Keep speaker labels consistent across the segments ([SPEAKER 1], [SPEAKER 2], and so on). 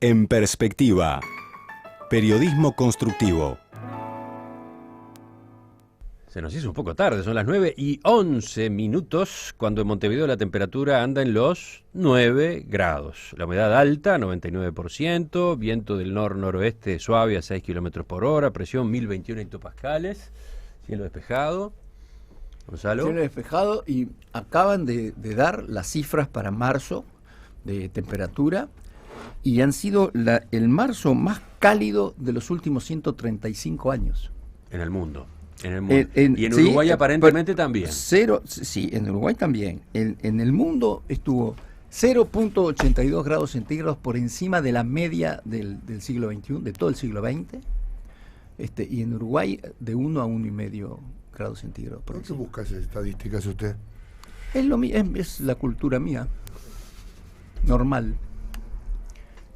[SPEAKER 1] En Perspectiva. Periodismo constructivo.
[SPEAKER 2] Se nos hizo un poco tarde, son las 9:11, cuando en Montevideo la temperatura anda en los 9 grados. La humedad alta, 99%, viento del noroeste suave a 6 kilómetros por hora, presión 1021 hectopascales, cielo despejado. Gonzalo.
[SPEAKER 3] Cielo despejado, y acaban de dar las cifras para marzo de temperatura y han sido el marzo más cálido de los últimos 135 años.
[SPEAKER 2] En el mundo. Y en Uruguay sí, aparentemente también.
[SPEAKER 3] Sí, en Uruguay también. En el mundo estuvo 0.82 grados centígrados por encima de la media del siglo XXI, de todo el siglo XX. Y en Uruguay de 1 a 1,5 grados centígrados por encima.
[SPEAKER 4] ¿Qué busca esas estadísticas usted?
[SPEAKER 3] Es la cultura mía. Normal.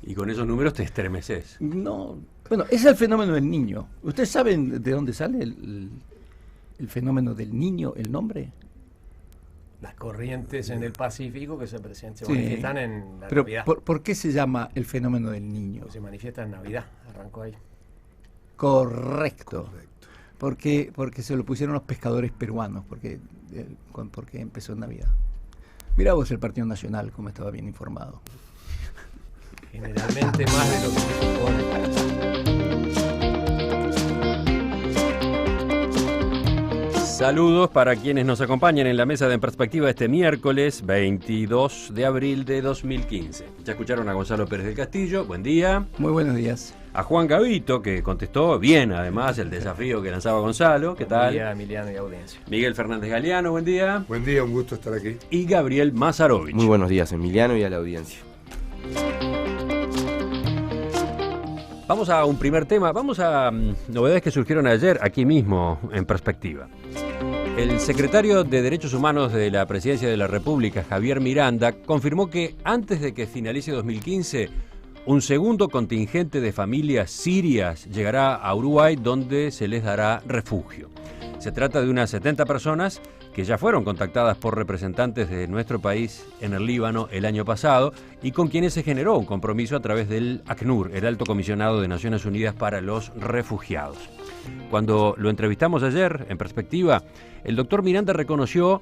[SPEAKER 2] Y con esos números te estremeces.
[SPEAKER 3] No, bueno, es el fenómeno del niño. ¿Ustedes saben de dónde sale el fenómeno del niño, el nombre?
[SPEAKER 5] Las corrientes en el Pacífico que se manifiestan en la
[SPEAKER 3] pero
[SPEAKER 5] Navidad.
[SPEAKER 3] ¿por qué se llama el fenómeno del niño?
[SPEAKER 5] Pues se manifiesta en Navidad, arrancó ahí.
[SPEAKER 3] Correcto. Porque se lo pusieron los pescadores peruanos, porque empezó en Navidad. Mirá vos el Partido Nacional, cómo estaba bien informado.
[SPEAKER 5] Generalmente más de lo que se supone.
[SPEAKER 2] Saludos para quienes nos acompañan en la mesa de En Perspectiva este miércoles 22 de abril de 2015. Ya escucharon a Gonzalo Pérez del Castillo, buen día.
[SPEAKER 3] Muy buenos días.
[SPEAKER 2] A Juan Gavito, que contestó bien, además, el desafío que lanzaba Gonzalo. ¿Qué tal?
[SPEAKER 5] Buen día, Emiliano y audiencia.
[SPEAKER 2] Miguel Fernández Galeano, buen día.
[SPEAKER 4] Buen día, un gusto estar aquí.
[SPEAKER 2] Y Gabriel Mazarovich.
[SPEAKER 6] Muy buenos días, Emiliano, y a la audiencia.
[SPEAKER 2] Vamos a un primer tema, vamos a novedades que surgieron ayer aquí mismo en Perspectiva. El secretario de Derechos Humanos de la Presidencia de la República, Javier Miranda, confirmó que antes de que finalice 2015, un segundo contingente de familias sirias llegará a Uruguay, donde se les dará refugio. Se trata de unas 70 personas que ya fueron contactadas por representantes de nuestro país en el Líbano el año pasado y con quienes se generó un compromiso a través del ACNUR, el Alto Comisionado de Naciones Unidas para los Refugiados. Cuando lo entrevistamos ayer en Perspectiva, el doctor Miranda reconoció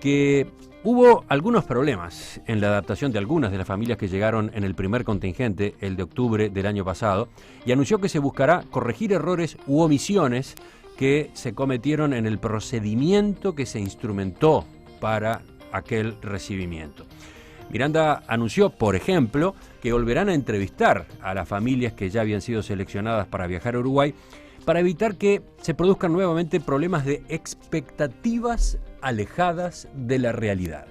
[SPEAKER 2] que hubo algunos problemas en la adaptación de algunas de las familias que llegaron en el primer contingente, el de octubre del año pasado, y anunció que se buscará corregir errores u omisiones que se cometieron en el procedimiento que se instrumentó para aquel recibimiento. Miranda anunció, por ejemplo, que volverán a entrevistar a las familias que ya habían sido seleccionadas para viajar a Uruguay para evitar que se produzcan nuevamente problemas de expectativas alejadas de la realidad.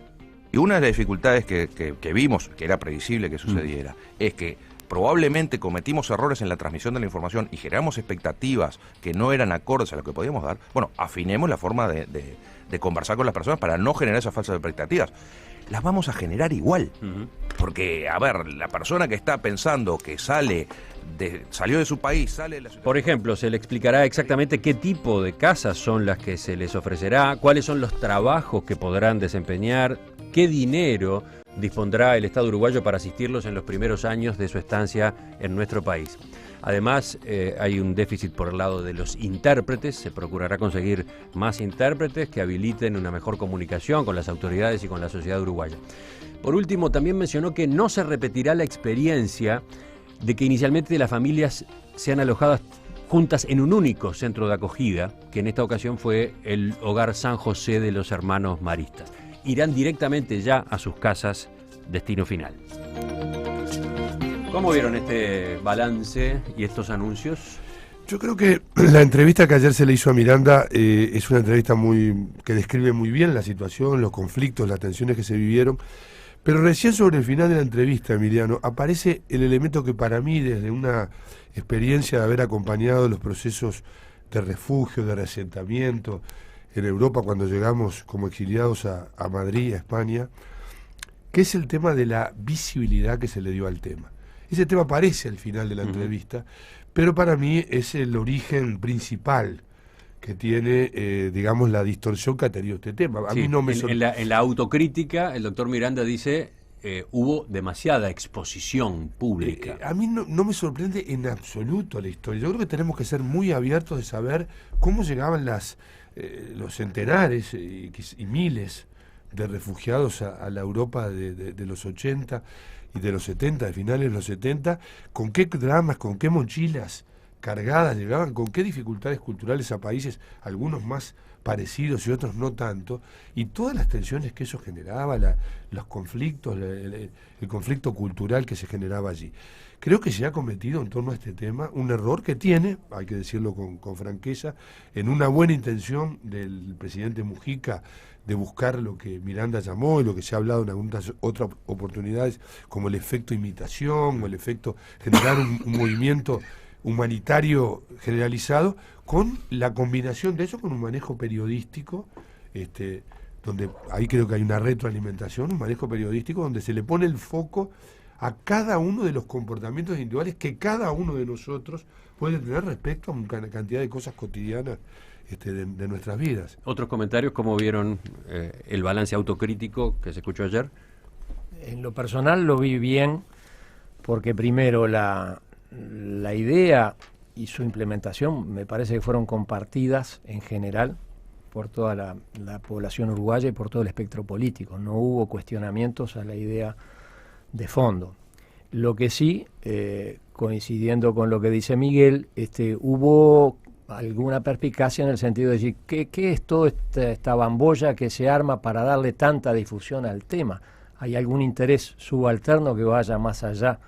[SPEAKER 6] Y una de las dificultades que vimos, que era previsible que sucediera, es que probablemente cometimos errores en la transmisión de la información y generamos expectativas que no eran acordes a lo que podíamos dar. Bueno, afinemos la forma de conversar con las personas para no generar esas falsas expectativas. Las vamos a generar igual. Porque, a ver, la persona que está pensando que salió de su país, sale de la ciudad.
[SPEAKER 2] Por ejemplo, se le explicará exactamente qué tipo de casas son las que se les ofrecerá, cuáles son los trabajos que podrán desempeñar, qué dinero dispondrá el Estado uruguayo para asistirlos en los primeros años de su estancia en nuestro país. Además, hay un déficit por el lado de los intérpretes. Se procurará conseguir más intérpretes que habiliten una mejor comunicación con las autoridades y con la sociedad uruguaya. Por último, también mencionó que no se repetirá la experiencia de que inicialmente las familias sean alojadas juntas en un único centro de acogida, que en esta ocasión fue el Hogar San José de los Hermanos Maristas. Irán directamente ya a sus casas, destino final. ¿Cómo vieron este balance y estos anuncios?
[SPEAKER 4] Yo creo que la entrevista que ayer se le hizo a Miranda es una entrevista que describe muy bien la situación, los conflictos, las tensiones que se vivieron. Pero recién sobre el final de la entrevista, Emiliano, aparece el elemento que para mí, desde una experiencia de haber acompañado los procesos de refugio, de reasentamiento en Europa cuando llegamos como exiliados a Madrid, a España, que es el tema de la visibilidad que se le dio al tema. Ese tema aparece al final de la entrevista, pero para mí es el origen principal que tiene, digamos, la distorsión que ha tenido este tema. A mí no me
[SPEAKER 2] en la autocrítica, el doctor Miranda dice, hubo demasiada exposición pública.
[SPEAKER 4] A mí no me sorprende en absoluto la historia. Yo creo que tenemos que ser muy abiertos de saber cómo llegaban los centenares y miles de refugiados a la Europa de los 80 y de los 70, de finales de los 70, con qué dramas, con qué mochilas cargadas llegaban, con qué dificultades culturales a países, algunos más parecidos y otros no tanto, y todas las tensiones que eso generaba, los conflictos, el conflicto cultural que se generaba allí. Creo que se ha cometido en torno a este tema un error que tiene, hay que decirlo con franqueza, en una buena intención del presidente Mujica de buscar lo que Miranda llamó y lo que se ha hablado en algunas otras oportunidades, como el efecto imitación o el efecto generar un movimiento humanitario generalizado, con la combinación de eso con un manejo periodístico, donde ahí creo que hay una retroalimentación, un manejo periodístico donde se le pone el foco a cada uno de los comportamientos individuales que cada uno de nosotros puede tener respecto a una cantidad de cosas cotidianas de nuestras vidas.
[SPEAKER 2] ¿Otros comentarios? ¿Cómo vieron el balance autocrítico que se escuchó ayer?
[SPEAKER 5] En lo personal lo vi bien, porque primero la idea y su implementación me parece que fueron compartidas en general por toda la población uruguaya y por todo el espectro político. No hubo cuestionamientos a la idea de fondo. Lo que sí, coincidiendo con lo que dice Miguel, hubo alguna perspicacia en el sentido de decir, ¿qué es toda esta bambolla que se arma para darle tanta difusión al tema? ¿Hay algún interés subalterno que vaya más allá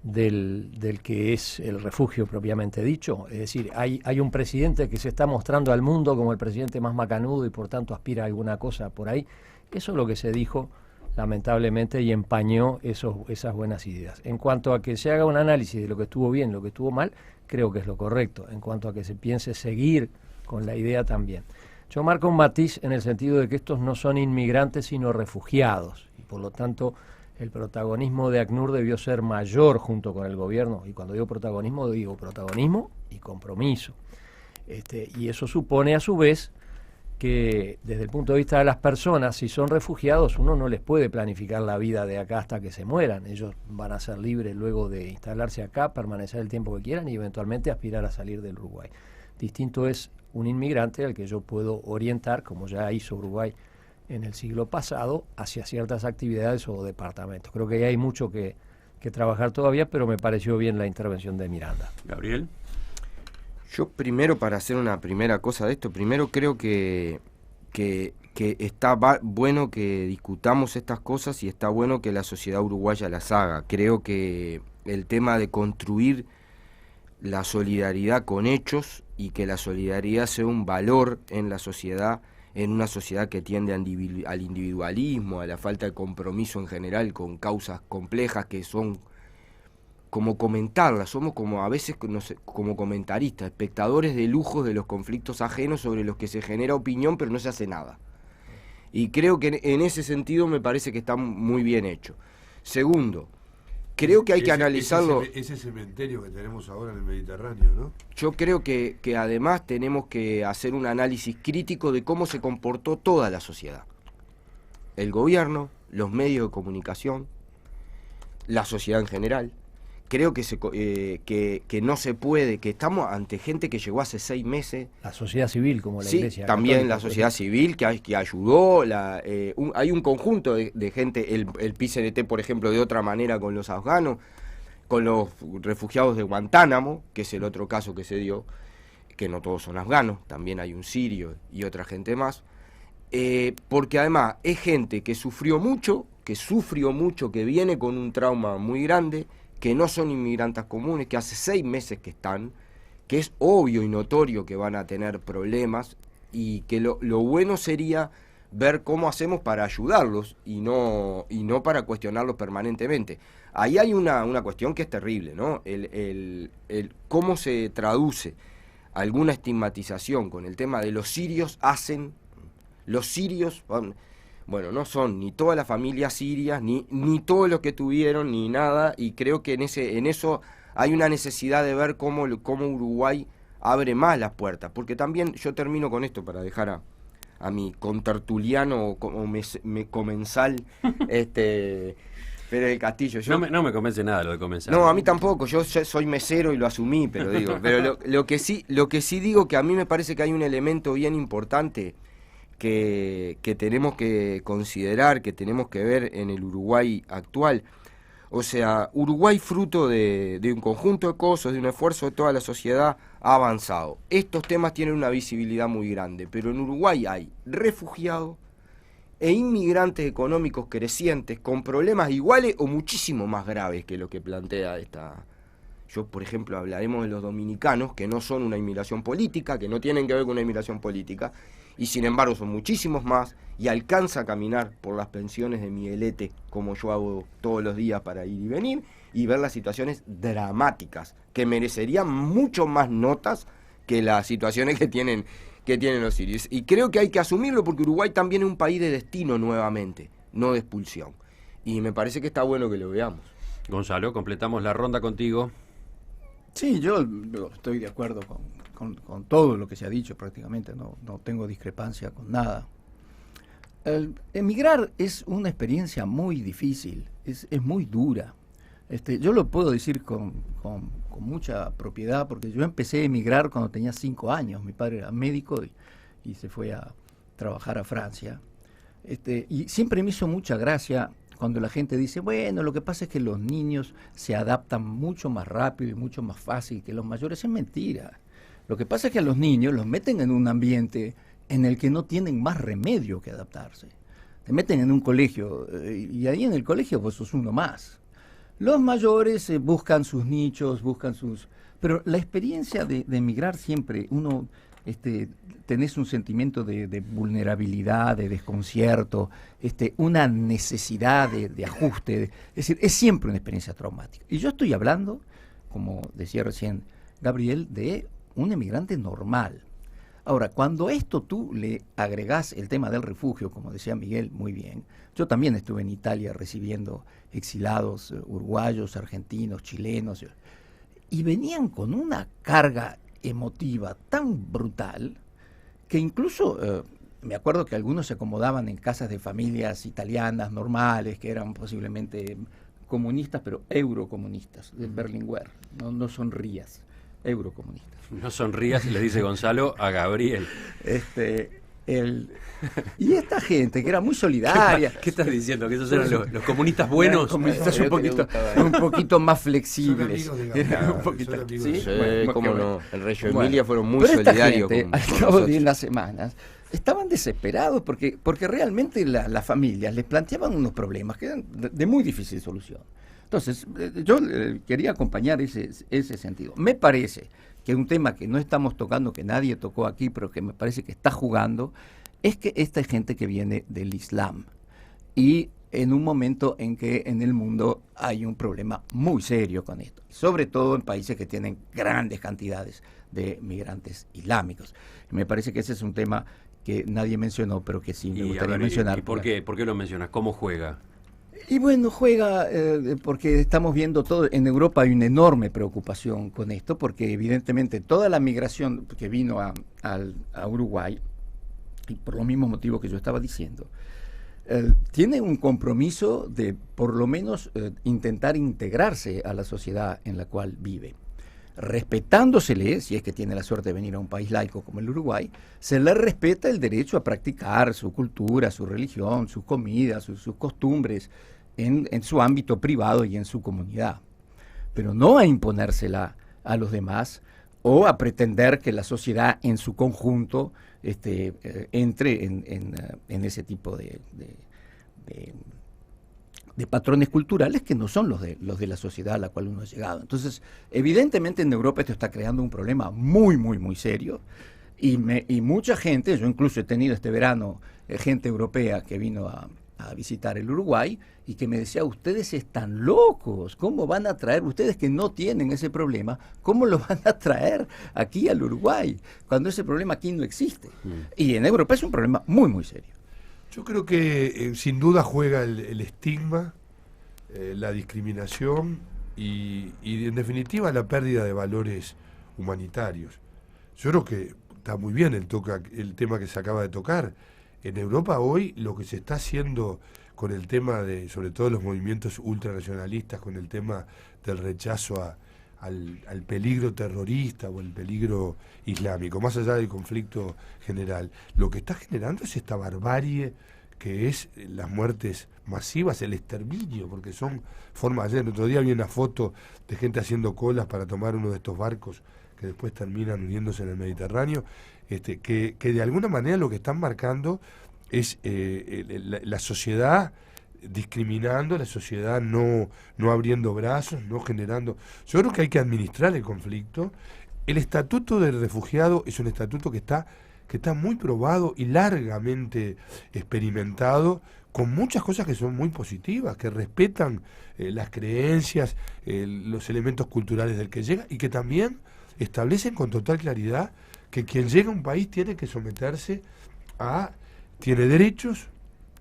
[SPEAKER 5] del que es el refugio propiamente dicho? Es decir, hay un presidente que se está mostrando al mundo como el presidente más macanudo y por tanto aspira a alguna cosa por ahí. Eso es lo que se dijo, lamentablemente, y empañó esas buenas ideas. En cuanto a que se haga un análisis de lo que estuvo bien, lo que estuvo mal, creo que es lo correcto. En cuanto a que se piense seguir con la idea también. Yo marco un matiz en el sentido de que estos no son inmigrantes sino refugiados, y por lo tanto el protagonismo de ACNUR debió ser mayor junto con el gobierno, y cuando digo protagonismo y compromiso. Y eso supone a su vez que desde el punto de vista de las personas, si son refugiados, uno no les puede planificar la vida de acá hasta que se mueran. Ellos van a ser libres luego de instalarse acá, permanecer el tiempo que quieran y eventualmente aspirar a salir del Uruguay. Distinto es un inmigrante al que yo puedo orientar, como ya hizo Uruguay en el siglo pasado, hacia ciertas actividades o departamentos. Creo que hay mucho que trabajar todavía, pero me pareció bien la intervención de Miranda.
[SPEAKER 2] Gabriel.
[SPEAKER 7] Yo primero, para hacer una primera cosa de esto, primero creo que está bueno que discutamos estas cosas y está bueno que la sociedad uruguaya las haga. Creo que el tema de construir la solidaridad con hechos y que la solidaridad sea un valor en la sociedad, en una sociedad que tiende al individualismo, a la falta de compromiso en general con causas complejas que son como comentarlas, somos como a veces, no sé, como comentaristas, espectadores de lujos de los conflictos ajenos sobre los que se genera opinión pero no se hace nada. Y creo que en ese sentido me parece que está muy bien hecho. Segundo, creo que hay que analizarlo.
[SPEAKER 4] Ese cementerio que tenemos ahora en el Mediterráneo, ¿no?
[SPEAKER 7] Yo creo que además tenemos que hacer un análisis crítico de cómo se comportó toda la sociedad. El gobierno, los medios de comunicación, la sociedad en general. Creo que no se puede, que estamos ante gente que llegó hace 6 meses.
[SPEAKER 5] La sociedad civil, como la Iglesia
[SPEAKER 7] también
[SPEAKER 5] Católica,
[SPEAKER 7] la sociedad civil que ayudó, hay un conjunto de gente, el PCNT, por ejemplo, de otra manera con los afganos, con los refugiados de Guantánamo, que es el otro caso que se dio, que no todos son afganos, también hay un sirio y otra gente más, porque además es gente que sufrió mucho, que viene con un trauma muy grande, que no son inmigrantes comunes, que hace 6 meses que están, que es obvio y notorio que van a tener problemas y que lo bueno sería ver cómo hacemos para ayudarlos y no para cuestionarlos permanentemente. Ahí hay una cuestión que es terrible, ¿no? El cómo se traduce alguna estigmatización con el tema de los sirios los sirios... Bueno, no son ni todas las familias sirias, ni todos los que tuvieron, ni nada, y creo que en eso hay una necesidad de ver cómo Uruguay abre más las puertas, porque también, yo termino con esto para dejar a mi contertuliano o comensal Pérez del Castillo. Yo,
[SPEAKER 2] No me convence nada lo de comenzar.
[SPEAKER 7] no, a mí tampoco, yo soy mesero y lo asumí, pero digo, pero lo que sí digo que a mí me parece que hay un elemento bien importante que tenemos que considerar, que tenemos que ver en el Uruguay actual. O sea, Uruguay, fruto de un conjunto de cosas, de un esfuerzo de toda la sociedad, ha avanzado. Estos temas tienen una visibilidad muy grande, pero en Uruguay hay refugiados e inmigrantes económicos crecientes con problemas iguales o muchísimo más graves que lo que plantea esta... Yo, por ejemplo, hablaremos de los dominicanos, que no son una inmigración política, que no tienen que ver con una inmigración política, y sin embargo son muchísimos más, y alcanza a caminar por las pensiones de Miguelete, como yo hago todos los días para ir y venir, y ver las situaciones dramáticas, que merecerían mucho más notas que las situaciones que tienen los sirios. Y creo que hay que asumirlo porque Uruguay también es un país de destino nuevamente, no de expulsión. Y me parece que está bueno que lo veamos.
[SPEAKER 2] Gonzalo, completamos la ronda contigo.
[SPEAKER 3] Sí, yo estoy de acuerdo con todo lo que se ha dicho prácticamente, no tengo discrepancia con nada. Emigrar es una experiencia muy difícil, es muy dura. Yo lo puedo decir con mucha propiedad porque yo empecé a emigrar cuando tenía 5 años. Mi padre era médico y se fue a trabajar a Francia. Y siempre me hizo mucha gracia cuando la gente dice, bueno, lo que pasa es que los niños se adaptan mucho más rápido y mucho más fácil que los mayores. Es mentira. Lo que pasa es que a los niños los meten en un ambiente en el que no tienen más remedio que adaptarse. Te meten en un colegio y ahí en el colegio vos sos uno más. Los mayores buscan sus nichos, Pero la experiencia de emigrar siempre, uno tenés un sentimiento de vulnerabilidad, de desconcierto, una necesidad de ajuste. Es decir, es siempre una experiencia traumática. Y yo estoy hablando, como decía recién Gabriel, de un emigrante normal. Ahora, cuando a esto tú le agregás el tema del refugio, como decía Miguel muy bien, yo también estuve en Italia recibiendo exilados uruguayos, argentinos, chilenos, y venían con una carga emotiva tan brutal que incluso me acuerdo que algunos se acomodaban en casas de familias italianas normales, que eran posiblemente comunistas, pero eurocomunistas, del Berlinguer, no sonrías, eurocomunistas.
[SPEAKER 2] No sonrías, le dice Gonzalo a Gabriel.
[SPEAKER 3] Y esta gente que era muy solidaria.
[SPEAKER 2] ¿Qué estás diciendo? ¿Que esos eran los comunistas buenos?
[SPEAKER 3] Los comunistas un poquito más flexibles.
[SPEAKER 7] Sí, cómo no. El Rey
[SPEAKER 3] Bueno,
[SPEAKER 7] Emilia fueron muy
[SPEAKER 3] pero esta
[SPEAKER 7] solidarios
[SPEAKER 3] gente,
[SPEAKER 7] con
[SPEAKER 3] al cabo
[SPEAKER 7] nosotros.
[SPEAKER 3] de unas semanas, estaban desesperados porque realmente las familias les planteaban unos problemas que eran de muy difícil solución. Entonces, yo quería acompañar ese sentido. Me parece que un tema que no estamos tocando, que nadie tocó aquí, pero que me parece que está jugando, es que esta es gente que viene del Islam. Y en un momento en que en el mundo hay un problema muy serio con esto, sobre todo en países que tienen grandes cantidades de migrantes islámicos. Me parece que ese es un tema que nadie mencionó, pero que sí me gustaría mencionar.
[SPEAKER 2] ¿Y por qué lo mencionas? ¿Cómo juega?
[SPEAKER 3] Y bueno, juega porque estamos viendo todo, en Europa hay una enorme preocupación con esto, porque evidentemente toda la migración que vino a Uruguay, y por los mismos motivos que yo estaba diciendo, tiene un compromiso de por lo menos intentar integrarse a la sociedad en la cual vive. Respetándosele, si es que tiene la suerte de venir a un país laico como el Uruguay, se le respeta el derecho a practicar su cultura, su religión, sus comidas, sus costumbres en su ámbito privado y en su comunidad. Pero no a imponérsela a los demás o a pretender que la sociedad en su conjunto entre en ese tipo de patrones culturales que no son los de la sociedad a la cual uno ha llegado. Entonces, evidentemente en Europa esto está creando un problema muy, muy, muy serio y mucha gente, yo incluso he tenido este verano gente europea que vino a visitar el Uruguay y que me decía, ustedes están locos, ¿cómo van a traer, ustedes que no tienen ese problema, cómo lo van a traer aquí al Uruguay cuando ese problema aquí no existe? Y en Europa es un problema muy, muy serio.
[SPEAKER 4] Yo creo que sin duda juega el estigma, la discriminación y en definitiva la pérdida de valores humanitarios. Yo creo que está muy bien el tema que se acaba de tocar. En Europa hoy lo que se está haciendo con el tema de, sobre todo los movimientos ultranacionalistas, con el tema del rechazo al peligro terrorista o el peligro islámico, más allá del conflicto general. Lo que está generando es esta barbarie que es las muertes masivas, el exterminio, porque son formas. Ayer, el otro día, vi una foto de gente haciendo colas para tomar uno de estos barcos que después terminan hundiéndose en el Mediterráneo, que de alguna manera lo que están marcando es la sociedad discriminando, la sociedad no abriendo brazos, no generando. Yo creo que hay que administrar el conflicto. El estatuto del refugiado es un estatuto que está muy probado y largamente experimentado, con muchas cosas que son muy positivas, que respetan las creencias, los elementos culturales del que llega, y que también establecen con total claridad que quien llega a un país tiene que someterse tiene derechos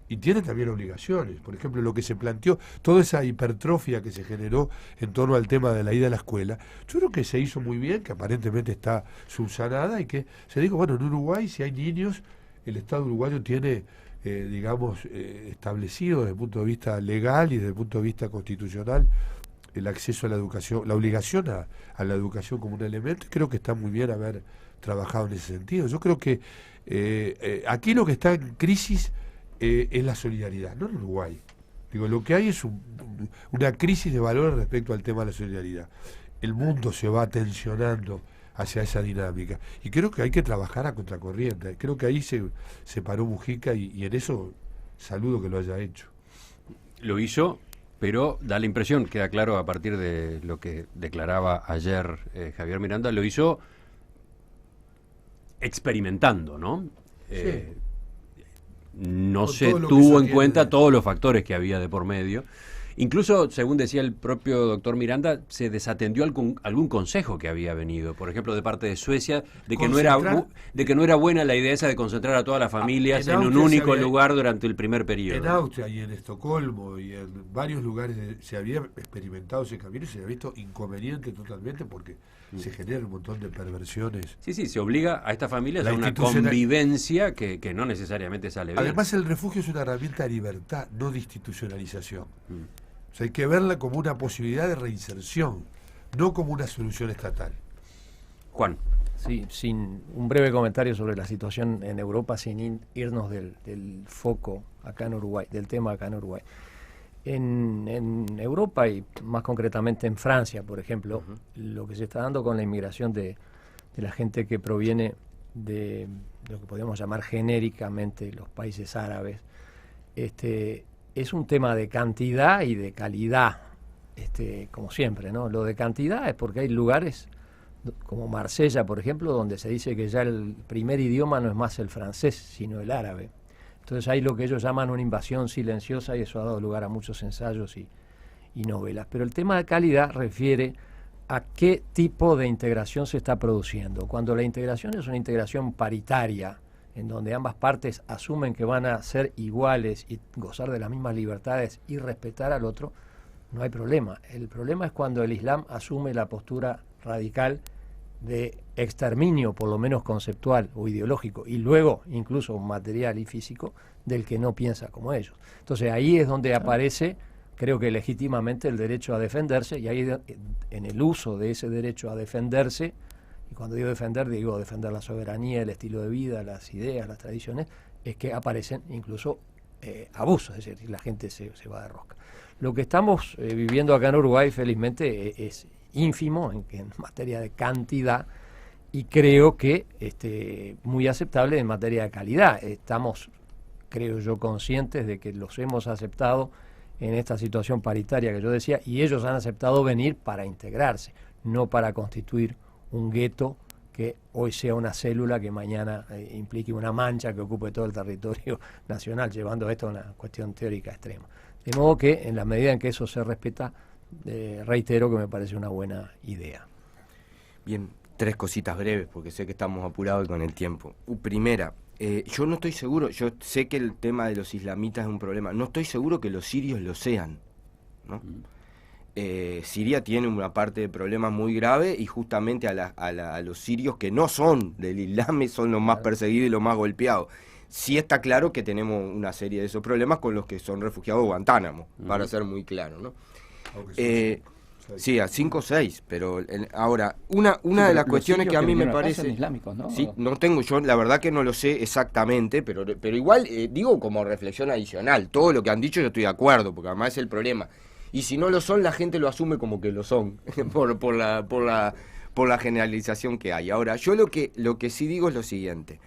[SPEAKER 4] y tiene también obligaciones. Por ejemplo, lo que se planteó, toda esa hipertrofia que se generó en torno al tema de la ida a la escuela, yo creo que se hizo muy bien, que aparentemente está subsanada, y que se dijo, bueno, en Uruguay, si hay niños, el Estado uruguayo tiene, establecido desde el punto de vista legal y desde el punto de vista constitucional el acceso a la educación, la obligación a la educación como un elemento, y creo que está muy bien haber trabajado en ese sentido. Yo creo que aquí lo que está en crisis es la solidaridad, no en Uruguay. Digo, lo que hay es una crisis de valores respecto al tema de la solidaridad. El mundo se va tensionando hacia esa dinámica, y creo que hay que trabajar a contracorriente. Creo que ahí se paró Mujica, y en eso saludo que lo haya hecho.
[SPEAKER 2] Lo hizo, pero da la impresión, queda claro a partir de lo que declaraba ayer Javier Miranda, lo hizo experimentando, ¿no?
[SPEAKER 4] Sí.
[SPEAKER 2] No
[SPEAKER 4] Con
[SPEAKER 2] se
[SPEAKER 4] todo lo que
[SPEAKER 2] tuvo en
[SPEAKER 4] se
[SPEAKER 2] cuenta
[SPEAKER 4] tiene.
[SPEAKER 2] todos los factores que había de por medio. Incluso, según decía el propio doctor Miranda, se desatendió algún consejo que había venido, por ejemplo, de parte de Suecia, de que no era buena la idea esa de concentrar a todas las familias en un
[SPEAKER 4] Austria
[SPEAKER 2] único lugar durante el primer
[SPEAKER 4] En
[SPEAKER 2] periodo.
[SPEAKER 4] Austria y en Estocolmo y en varios lugares se había experimentado ese camino y se había visto inconveniente totalmente, porque se generan un montón de perversiones.
[SPEAKER 2] Sí, se obliga a estas familias
[SPEAKER 4] La
[SPEAKER 2] a una
[SPEAKER 4] institucional-
[SPEAKER 2] convivencia que no necesariamente sale bien.
[SPEAKER 4] Además, el refugio es una herramienta de libertad, no de institucionalización. O sea, hay que verla como una posibilidad de reinserción, no como una solución estatal.
[SPEAKER 2] Juan.
[SPEAKER 5] Sí, sin un breve comentario sobre la situación en Europa, sin irnos del foco acá en Uruguay, del tema acá en Uruguay. En Europa, y más concretamente en Francia, por ejemplo, lo que se está dando con la inmigración de la gente que proviene de lo que podríamos llamar genéricamente los países árabes, es un tema de cantidad y de calidad, como siempre, ¿no? Lo de cantidad es porque hay lugares como Marsella, por ejemplo, donde se dice que ya el primer idioma no es más el francés, sino el árabe. Entonces hay lo que ellos llaman una invasión silenciosa, y eso ha dado lugar a muchos ensayos y novelas. Pero el tema de calidad refiere a qué tipo de integración se está produciendo. Cuando la integración es una integración paritaria, en donde ambas partes asumen que van a ser iguales y gozar de las mismas libertades y respetar al otro, no hay problema. El problema es cuando el Islam asume la postura radical de exterminio, por lo menos conceptual o ideológico, y luego incluso material y físico, del que no piensa como ellos. Entonces ahí es donde aparece, creo que legítimamente, el derecho a defenderse, y ahí en el uso de ese derecho a defenderse, y cuando digo defender la soberanía, el estilo de vida, las ideas, las tradiciones, es que aparecen incluso abusos, es decir, la gente se va de rosca. Lo que estamos viviendo acá en Uruguay, felizmente, es ínfimo en materia de cantidad, y creo que muy aceptable en materia de calidad. Estamos, creo yo, conscientes de que los hemos aceptado en esta situación paritaria que yo decía, y ellos han aceptado venir para integrarse, no para constituir un gueto que hoy sea una célula que mañana implique una mancha que ocupe todo el territorio nacional, llevando esto a una cuestión teórica extrema. De modo que, en la medida en que eso se respeta, reitero que me parece una buena idea.
[SPEAKER 7] Bien, 3 cositas breves, porque sé que estamos apurados con el tiempo. Primera, yo no estoy seguro, yo sé que el tema de los islamitas es un problema, no estoy seguro que los sirios lo sean, ¿no? Siria tiene una parte de problemas muy grave, y justamente a los sirios que no son del Islam son los más perseguidos y los más golpeados. sí está claro que tenemos una serie de esos problemas con los que son refugiados de Guantánamo, para ser muy claro, ¿no? Sí, a 5 o 6, pero ahora, una de las cuestiones que a mí me parece...
[SPEAKER 3] islámicos, ¿no?
[SPEAKER 7] Sí, no tengo, yo la verdad que no lo sé exactamente, pero igual digo como reflexión adicional, todo lo que han dicho yo estoy de acuerdo, porque además es el problema. Y si no lo son, la gente lo asume como que lo son, por la generalización que hay. Ahora, yo lo que sí digo es lo siguiente,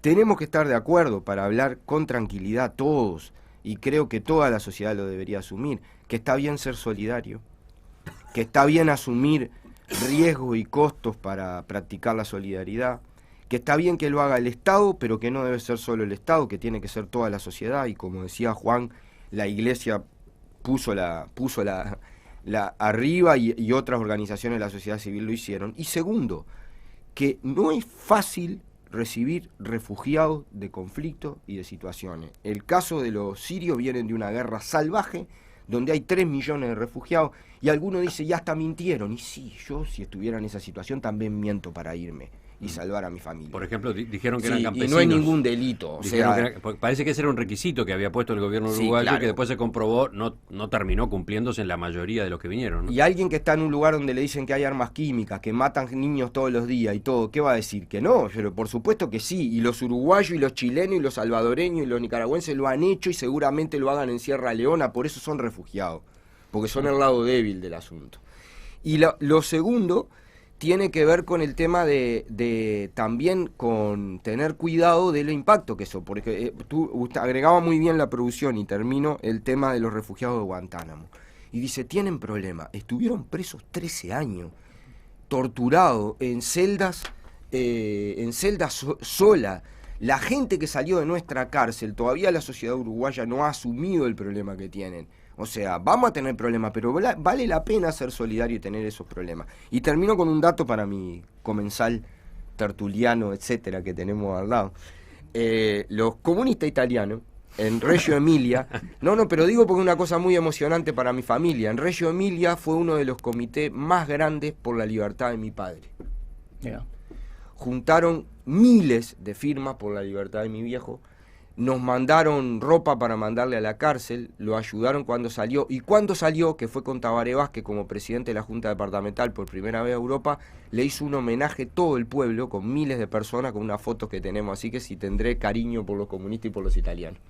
[SPEAKER 7] tenemos que estar de acuerdo para hablar con tranquilidad todos, y creo que toda la sociedad lo debería asumir, que está bien ser solidario, que está bien asumir riesgos y costos para practicar la solidaridad, que está bien que lo haga el Estado, pero que no debe ser solo el Estado, que tiene que ser toda la sociedad, y como decía Juan, la Iglesia puso la arriba y otras organizaciones de la sociedad civil lo hicieron. Y segundo, que no es fácil recibir refugiados de conflictos y de situaciones. El caso de los sirios vienen de una guerra salvaje, donde hay 3 millones de refugiados, y algunos dicen, ya hasta mintieron. Y sí, yo si estuviera en esa situación también miento para irme y salvar a mi familia.
[SPEAKER 2] Por ejemplo, dijeron que
[SPEAKER 7] sí,
[SPEAKER 2] eran campesinos.
[SPEAKER 7] y no hay ningún delito.
[SPEAKER 2] Parece que ese era un requisito que había puesto el gobierno uruguayo, sí, claro, que después se comprobó, no terminó cumpliéndose en la mayoría de los que vinieron, ¿no?
[SPEAKER 7] Y alguien que está en un lugar donde le dicen que hay armas químicas, que matan niños todos los días y todo, ¿qué va a decir? Que no, pero por supuesto que sí. Y los uruguayos y los chilenos y los salvadoreños y los nicaragüenses lo han hecho y seguramente lo hagan en Sierra Leona, por eso son refugiados, porque son el lado débil del asunto. Y lo segundo tiene que ver con el tema de también con tener cuidado del impacto que eso, porque tú agregaba muy bien la producción y termino el tema de los refugiados de Guantánamo. Y dice, tienen problema, estuvieron presos 13 años, torturados en celdas solas. La gente que salió de nuestra cárcel, todavía la sociedad uruguaya no ha asumido el problema que tienen. O sea, vamos a tener problemas, pero vale la pena ser solidario y tener esos problemas. Y termino con un dato para mi comensal tertuliano, etcétera, que tenemos al lado. Los comunistas italianos, en Reggio Emilia, pero digo porque es una cosa muy emocionante para mi familia. En Reggio Emilia fue uno de los comités más grandes por la libertad de mi padre.
[SPEAKER 3] Yeah.
[SPEAKER 7] Juntaron miles de firmas por la libertad de mi viejo. Nos mandaron ropa para mandarle a la cárcel, lo ayudaron cuando salió, y cuando salió, que fue con Tabaré Vázquez como presidente de la Junta Departamental por primera vez a Europa, le hizo un homenaje todo el pueblo, con miles de personas, con unas fotos que tenemos, así que sí tendré cariño por los comunistas y por los italianos.